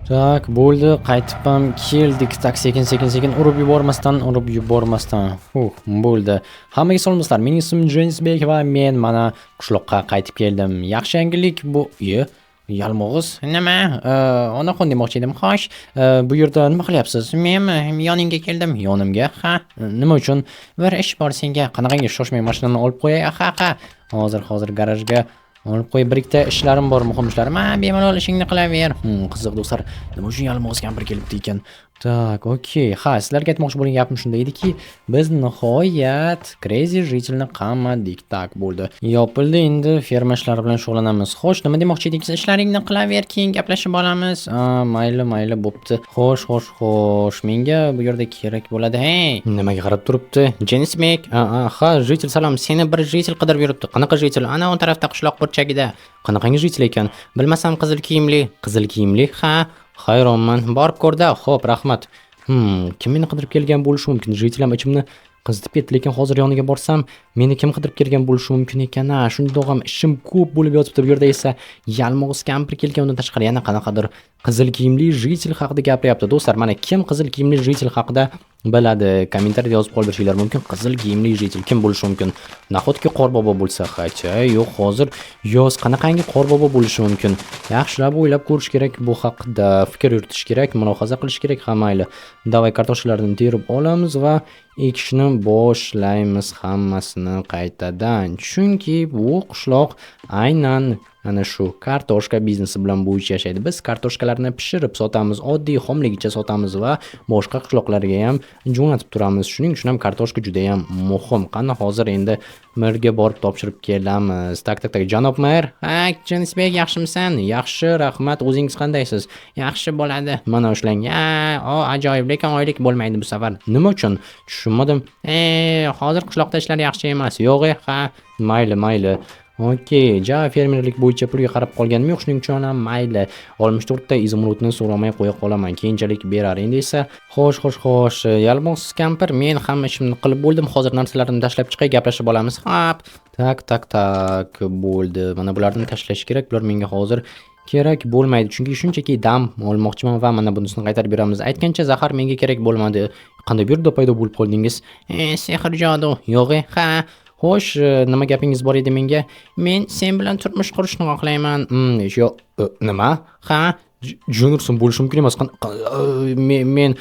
Tak, bo'ldi, qaytib ham keldik. Tak, sekin urib yubormasdan. Bo'ldi. Hammaga salomlar. Mening ismim Jensbek va men mana qishloqqa qaytib keldim. Yaxshi yangilik bu. Yalmog'iz. Nima? Onaxon demoqchi edim. Xo'sh, bu yerda nima qilyapsiz? Men yoningga keldim. Yonimga? Ha, nima uchun? Bir ish bor senga. Qanaqangi shoshmay mashinani olib qo'yay? Ha. Hozir garajga olib qo'y, bir ikkita ishlarim bor, muhim ishlarim. Bemalol ishingni qilaver. Qiziq do'stlar, nima uchun yalmog'iz kampir kelibdi ekan? Так, okey. Ha, sizlarga aytmoqchi bo'lgan gapim shunda ediki, biz nihoyat Crazy Jitelni qamadik. Tak, bo'ldi. Yopildi, endi ferma ishlari bilan shug'ullanamiz. Xo'sh, nima demoqchi edingiz? Ishlaringni qilaver, keyin gaplashib olamiz. Mayli, bo'pti. Xo'sh. Menga bu yerda kerak bo'ladi. Hey, nimaga qarab turibdi? Jensbek. Ha, Jitel salom. Seni bir Jitel qidirib yuribdi. Qanaqa Jitel? Ana on tarafda qishloq burchagida. Qanaqangi Jitel ekan? Bilmasam qizil kiyimli. Ha, hayronman. Borib ko'rda. Xo'p, rahmat. Kim meni qidirib kelgan bo'lishi mumkin? Jitelam ichimni qizitib ketdi, lekin hozir yoniga borsam, meni kim qidirib kelgan bo'lishi mumkin ekan? Shundoq ham ishim ko'p bo'lib yotibdi. Bu yerda esa yalmog'iz kampir kelgan, undan tashqari yana qanaqadir qizil kiyimli Jitel haqida gapiryapti. Do'stlar, mana kim qizil kiyimli Jitel haqida biladi? Kommentariyada yozib qoldiringlar mumkin. Qizil kiyimli Jitel kim bo'lishi mumkin? Nahotki Qorbobo bo'lsa, yo'q, hozir yoz qanaqangi Qorbobo bo'lishi mumkin? Yaxshilab o'ylab ko'rish kerak, bu haqida fikr yuritish kerak, mulohaza qilish kerak. Mayli. Davay kartoshkalarni terib olamiz va ekishni boshlaymiz hammasini qaytadan. Chunki bu qishloq aynan ana shu kartoshka biznesi bilan bo'yicha yashaydi. Biz kartoshkalarni pishirib sotamiz, oddiy xomligicha sotamiz va boshqa qishloqlarga ham jo'natib turamiz. Shuning uchun ham kartoshka juda ham muhim. Qani hozir endi merga borib topshirib kelamiz. Tak, janob mer. Jensbek, yaxshimisan? Yaxshi, rahmat. O'zingiz qandaysiz? Yaxshi bo'ladi. Mana ushlang. Ajoyib, lekin oylik bo'lmaydi bu safar. Nima uchun? Tushunmadim. Hozir qishloqda ishlar yaxshi emas. Yo'q, ha, mayli. Okey, fermerlik bo'yicha pulga qarab qolganim yo'q, shuning uchun ham mayli. 64 ta izumrudni so'ramay qo'ya qolaman, keyinchalik berar. Endi esa xo'sh, yalmog'iz kampir, men hamma ishimni qilib bo'ldim. Hozir narsalarimni tashlab chiqay, gaplashib olamiz. Hop. Tak, bo'ldi. Mana bularni tashlash kerak. Bular menga hozir kerak bo'lmaydi, chunki shunchaki dam olmoqchiman va mana bunisini qaytarib beramiz. Aytgancha zahar menga kerak bo'lmadi. Qanday bu yerda paydo bo'lib qoldingiz? Sehr jodu. Yo'q, ha. Xo'sh, nima gapingiz bor edi menga? Men sen bilan turmush qurishni xohlayman. Yo'q, nima? Ha, Juniorson bo'lishi mumkin emas. Men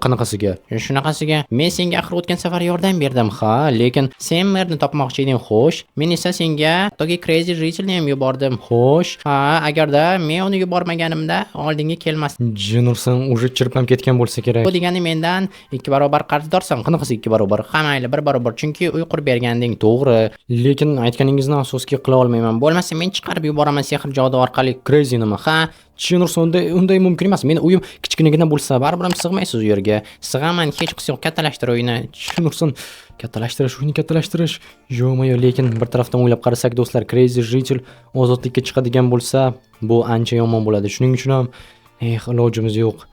qanaqasiga? Shunaqasiga. Men senga axir o'tgan safar yordam berdim, ha, lekin sen merni topmoqchi eding, xo'sh. Men esa senga to'g'ri Crazy Jitelni ham yubordim, xo'sh. Ha, agarda men uni yubormaganimda oldinga kelmasdi. Juniorson уже chirpam ketgan bo'lsa kerak. Bu degani mendan 2 barobar qarzdorsan. Qanaqasi 2 barobar? Ha, mayli, 1 barobar, chunki uy qurib berganding, to'g'ri. Lekin aytganingizni afsuski qila olmayman. Bo'lmasa men chiqarib yuboraman sehr jodu orqali. Crazy nima? Ha, unday mumkin emas. Meni uyim kichkinagina bo'lsa, baribir ham sig'maysiz u yerga. Sig'aman, hech qisi yo'q. Kattalashtir uyni. Tushunursan. Kattalashtirish. Yo'q, lekin bir tarafdan o'ylab qarasak, do'stlar, Crazy Jitel ozodlikka chiqadigan bo'lsa, bu ancha yomon bo'ladi. Shuning uchun ham ilojimiz yo'q.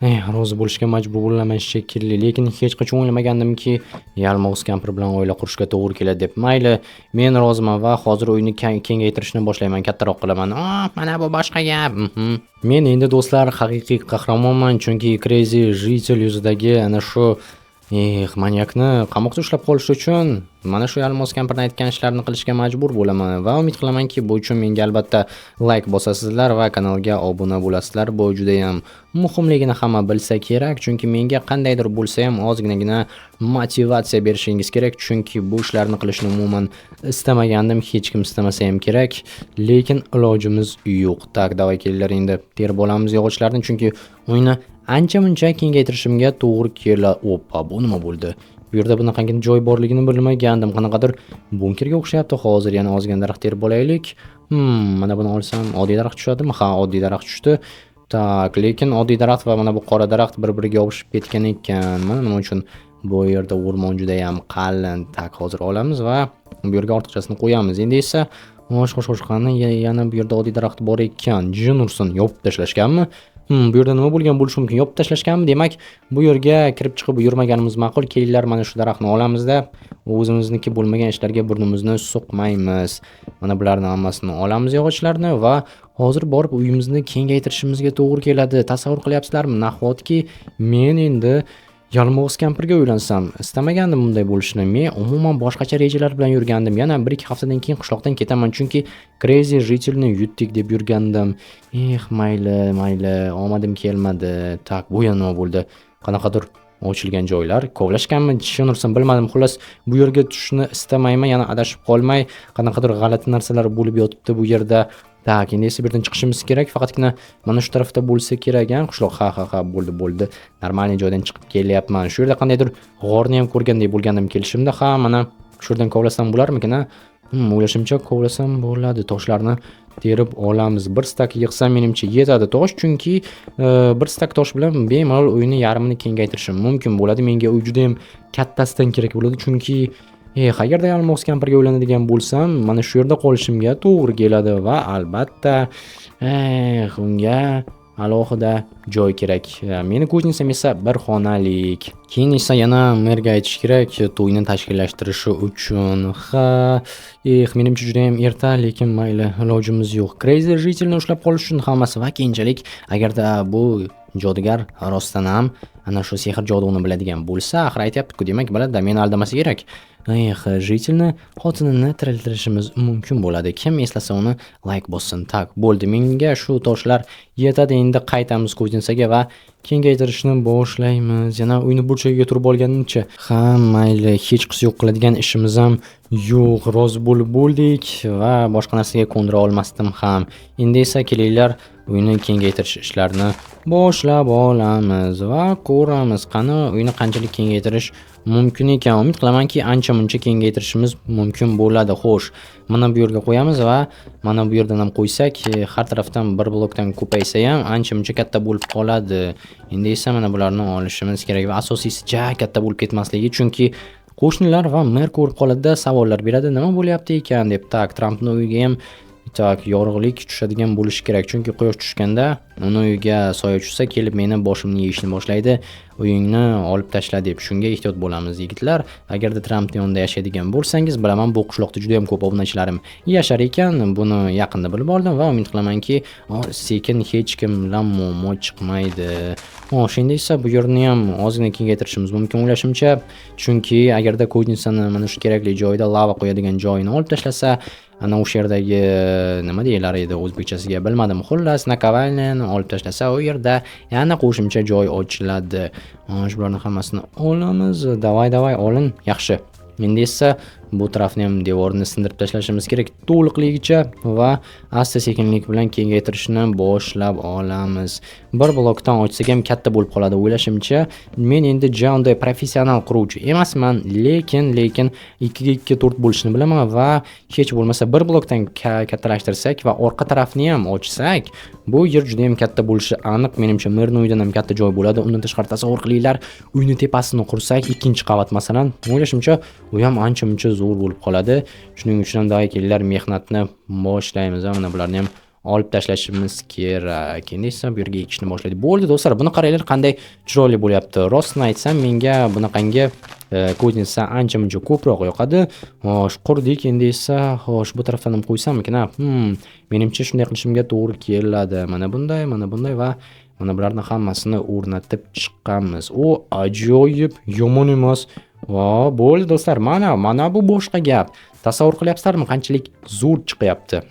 Rozi bo'lishga majbur bo'laman shekilli, lekin hech qachon o'ylamagandimki yalmog'iz kampir bilan oila qurishga to'g'ri keladi deb. Mayli, men roziman va hozir uyni kengaytirishni boshlayman, kattaroq qilaman. Mana bu boshqa gap. Men endi do'stlar haqiqiy qahramonman, chunki Crazy Jitel yuzidagi ana shu manyakni qamoqda ushlab qolish uchun mana shu yalmog'iz kampirning aytgan ishlarini qilishga majbur bo'laman va umid qilamanki bu uchun menga albatta like bosasizlar va kanalga obuna bo'lasizlar. Bu juda ham muhimligini hamma bilsa kerak, chunki menga qandaydir bo'lsa ham ozginagina motivatsiya berishingiz kerak, chunki bu ishlarni qilishni umuman istamagandim, hech kim istamasa ham kerak, lekin ilojimiz yo'q. Tak, davay kelinglar, endi terib olamiz yog'ochlarni, chunki uyni ancha-muncha kengaytirishimga to'g'ri keladi. Oppa, bu nima bo'ldi? Bu yerda bunaqangi joy borligini bilmagandim. Qanaqadir bunkerga o'xshayapti. Hozir yana ozgina daraxt terib olaylik. Mana buni olsam oddiy daraxt tushadimi? Ha, oddiy daraxt tushdi. Tak, lekin oddiy daraxt va mana bu qora daraxt bir-biriga yopishib ketgan ekan. Mana nima uchun bu yerda o'rmon juda ham qalin. Tak, hozir olamiz va bu yerga ortiqchasini qo'yamiz. Endi esa qani yana bu yerda oddiy daraxt bor ekan. Juniorson yopib tashlashganmi? Bu yerda nima bo'lgan bo'lishi mumkin? Yopib tashlashganmi? Demak, bu yerga kirib chiqib yurmaganimiz ma'qul. Kelinglar, mana shu daraxtni olamizda, o'zimizniki bo'lmagan ishlarga burnimizni suqmaymiz. Mana bularning hammasini olamiz yog'ochlarni va hozir borib uyimizni kengaytirishimizga to'g'ri keladi. Tasavvur qilyapsizlarmi? Nahotki men endi yalmog'iz kampirga uylansam, istamagandim bunday bo'lishini. Men umuman boshqacha rejalar bilan yurgandim. Yana 1-2 haftadan keyin qishloqdan ketaman, chunki crazy jitelni yutdik deb yurgandim. Mayli, omadim kelmadi. Tak, bu yana nima bo'ldi? Qanaqadir ochilgan joylar, kovlashganmi, tushunarsam bilmadim. Xullas, bu yerga tushishni istamayman, yana adashib qolmay, qanaqadir g'alati narsalar bo'lib yotibdi bu yerda. Tak, endi esa bu yerdan chiqishimiz kerak. Faqatgina mana shu tarafda bo'lsa kerak-a, qishloq. Ha, bo'ldi. Normal joydan chiqib kelyapman. Shu yerda qandaydir g'orni ham ko'rgandek bo'lgandim kelishimda. Ha, mana shu yerdan kovlasam bo'larmikin-a? O'ylashimcha kovlasam bo'ladi. Toshlarni terib olamiz. Bir stak yig'sam menimcha yetadi tosh, chunki bir stak tosh bilan bemalol uyni yarmini kengaytirishim mumkin bo'ladi. Menga uy juda ham kattasidan kerak bo'ladi, chunki agarda yalmog'iz kampirga uylanadigan bo'lsam, mana shu yerda qolishimga to'g'ri keladi va albatta unga alohida joy kerak. Meni ko'zimsam esa bir xonalik. Keyin esa yana merga aytish kerak to'yni tashkillashtirishi uchun. Menimcha juda ham erta, lekin mayli, ilojimiz yo'q. Crazy jitelni ushlab qolish uchun hammasi va keyinchalik agarda bu jodugar rostdan ham ana shu sehr joduni biladigan bo'lsa, axir aytayapti-ku, demak biladi, meni aldamasa kerak. Jitelni xotinini tiriltirishimiz mumkin bo'ladi. Kim eslasa uni like bossin. Tak, bo'ldi. Menga shu toshlar yetadi. Endi qaytamiz Ko'zinsaga va kengaytirishni boshlaymiz. Yana uyni burchagiga turib olganimcha, mayli, hech qisi yo'q, qiladigan ishimiz ham yo'q. Rozi bo'lib bo'ldik va boshqa narsaga ko'ndira olmasdim ham. Endi esa kelinglar, uyni kengaytirish ishlarini boshlab olamiz va ko'ramiz qani uyni qanchalik kengaytirish mumkin ekan. Umid qilamanki, ancha-muncha kengaytirishimiz mumkin bo'ladi. Xo'sh, mana bu yerga qo'yamiz va mana bu yerdan ham qo'ysak, har tarafdan bir blokdan ko'paysa ham ancha-muncha katta bo'lib qoladi. Endi esa mana bularni olishimiz kerak va asosiysi katta bo'lib ketmasligi, chunki qo'shnilar va mer ko'rib qoladi, savollar beradi, nima bo'lyapti ekan deb. Tak, Trampning uyiga ham yorug'lik tushadigan bo'lishi kerak, chunki quyosh tushganda uni uyiga soya tushsa kelib meni boshimni yeyishni boshlaydi. Uyingni olib tashla deb. Shunga ehtiyot bo'lamiz yigitlar. Agarda Trampning yonida yashaydigan bo'lsangiz, bilaman bu qishloqda juda ham ko'p obunachilarim yashar ekan. Buni yaqinda bilib oldim va umid qilamanki, sekin hech kim bilan muammo chiqmaydi. Endi esa bu yerni ham ozgina kengaytirishimiz mumkin o'ylashimcha, chunki agarda Ko'zinsani mana shu kerakli joyda lava qo'yadigan joyini olib tashlasa, ana o'sha yerdagi nima deyilar edi o'zbekchasiga bilmadim. Xullas, nakovalniyani olib tashlasa, u yerda yana qo'shimcha joy ochiladi. Shularning hammasini olamiz. Davay olin. Yaxshi. Endi esa bu tarafni ham devorni sindirib tashlashimiz kerak to'liqligicha va asta-sekinlik bilan kengaytirishni boshlab olamiz. Bir blokdan ochsak ham katta bo'lib qoladi o'ylashimcha. Men endi unday professional quruvchi emasman, lekin 2 ga 4 bo'lishni bilaman va hech bo'lmasa bir blokdan kattalashtirsak va orqa tarafni ham ochsak, bu yer juda ham katta bo'lishi aniq. Menimcha merning uyidan ham katta joy bo'ladi. Undan tashqari tasavvur qilinglar, uyni tepasini qursak, 2-qavat masalan, o'ylashimcha u ham ancha-muncha zo'r bo'lib qoladi. Shuning uchun ham kelinglar, mehnatni boshlaymiz. Mana bularni ham olib tashlashimiz kerak. Endi esa bu yerga ekishni boshlaydi. Bo'ldi do'stlar, buni qaranglar qanday chiroyli bo'lyapti. Rostini aytsam, menga bunaqangi Ko'zinsa ancha-muncha ko'proq yoqadi. Xo'sh, qurdik. Endi esa bu tarafdan ham qo'ysammikin? Menimcha shunday qilishimga to'g'ri keladi. Mana bunday va mana bularni hammasini o'rnatib chiqqanmiz. O ajoyib, yomon emas. Bo'ldi do'stlar, mana bu boshqa gap. Tasavvur qilyapsizlarmi qanchalik zo'r chiqyapti?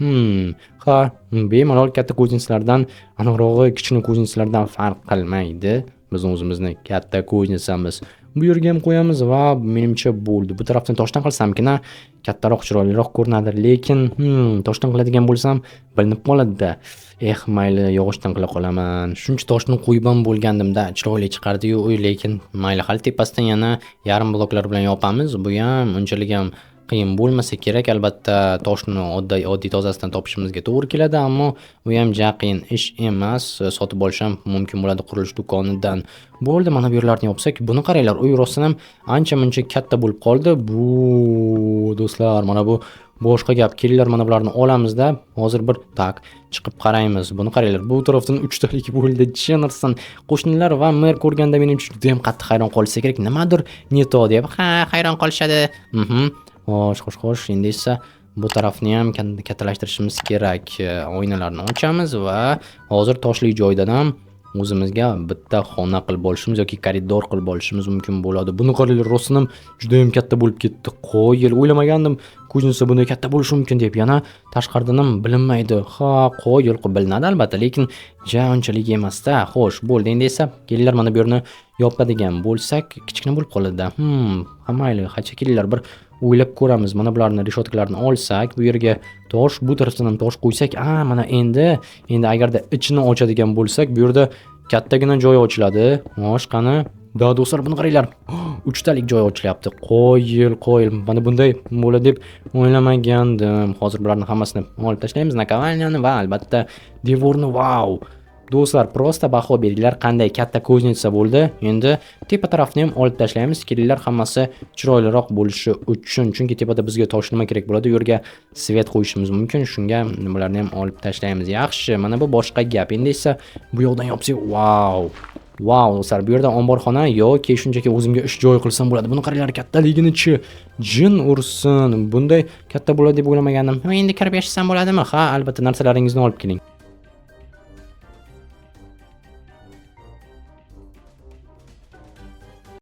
Bemalol katta Ko'zinsalardan, aniqrog'i kichkina Ko'zinsalardan farq qilmaydi. Biz o'zimizni katta Ko'zinsamiz. Bu yerga ham qo'yamiz va menimcha bo'ldi. Bu tarafdan toshdan qilsamkin, kattaroq, chiroyliroq ko'rinadi, lekin toshdan qiladigan bo'lsam bilinib qoladi-da. Mayli, yog'ochdan qila qolaman. Shuncha toshni qo'yib ham bo'lgandim-da, chiroyli chiqardi-yu, lekin mayli, hali tepasidan yana yarim bloklar bilan yopamiz. Bu ham unchalik ham qiyin bo'lmasa kerak. Albatta, toshni oddiy tozasidan topishimizga to'g'ri keladi, ammo bu ham qiyin ish emas. Sotib olish ham mumkin bo'ladi qurilish do'konidan. Bo'ldi, mana bu yerlarni yopsak, buni qaranglar, uy rostdan ham ancha-muncha katta bo'lib qoldi. Bu do'stlar, mana bu boshqa gap. Kelinglar, mana bularni olamizda. Hozir bir tak chiqib qaraymiz. Buni qaranglar. Bu tarafdan 3 talik bo'ldi. Chenarson qo'shnilar va mer ko'rganda menimcha juda ham qattiq hayron qolsa kerak. Nimadir neto deb. Ha, hayron qolishadi. Xo'sh. Endi esa bu tarafni ham kattalashtirishimiz kerak. Oynalarni ochamiz va hozir toshli joydan ham o'zimizga bitta xona qilib olishimiz yoki koridor qilib olishimiz mumkin bo'ladi. Buni qaranglar, rostdan ham juda ham katta bo'lib ketdi. Qo'yil, o'ylamagandim ko'zinsa bunday katta bo'lishi mumkin deb. Yana tashqaridan ham bilinmaydi. Ha, qo'yil bilinadi albatta, lekin unchalik emas-da. Xo'sh, bo'ldi. Endi esa kelinglar, mana bu yerni yopadigan bo'lsak, kichkina bo'lib qoladi. Mayli, qancha kelinglar, bir o'ylab ko'ramiz. Mana bularni reshotkalarni olsak, bu yerga tosh, bu tarafdan ham tosh qo'ysak, mana endi agarda ichini ochadigan bo'lsak, bu yerda kattagina joy ochiladi. Xo'sh, qani? Da do'stlar, buni qaranglar. 3 talik joy ochilyapti. Qo'yil. Mana bunday bo'ladi deb o'ylamagandim. Hozir bularni hammasini olib tashlaymiz, nakovalnyani va albatta devorni. Vau! Do'stlar, prosta baho beringlar, qanday katta ko'znitsa bo'ldi. Endi tepa tarafni ham olib tashlaymiz. Kelinglar, hammasi chiroyliroq bo'lishi uchun. Chunki tepada bizga tosh nima kerak bo'ladi? U yerga svet qo'yishimiz mumkin. Shunga bularni ham olib tashlaymiz. Yaxshi, mana bu boshqa gap. Endi esa bu yoqdan yopsak, Vau, do'stlar, bu yerda omborxona yoki shunchaki o'zimga ish joy qilsam bo'ladi. Buni qaranglar, kattaligini-chi, jin ursin. Bunday katta bo'ladi deb o'ylamagandim. Endi kirib yashasam bo'ladimi? Ha, albatta, narsalaringizni olib keling.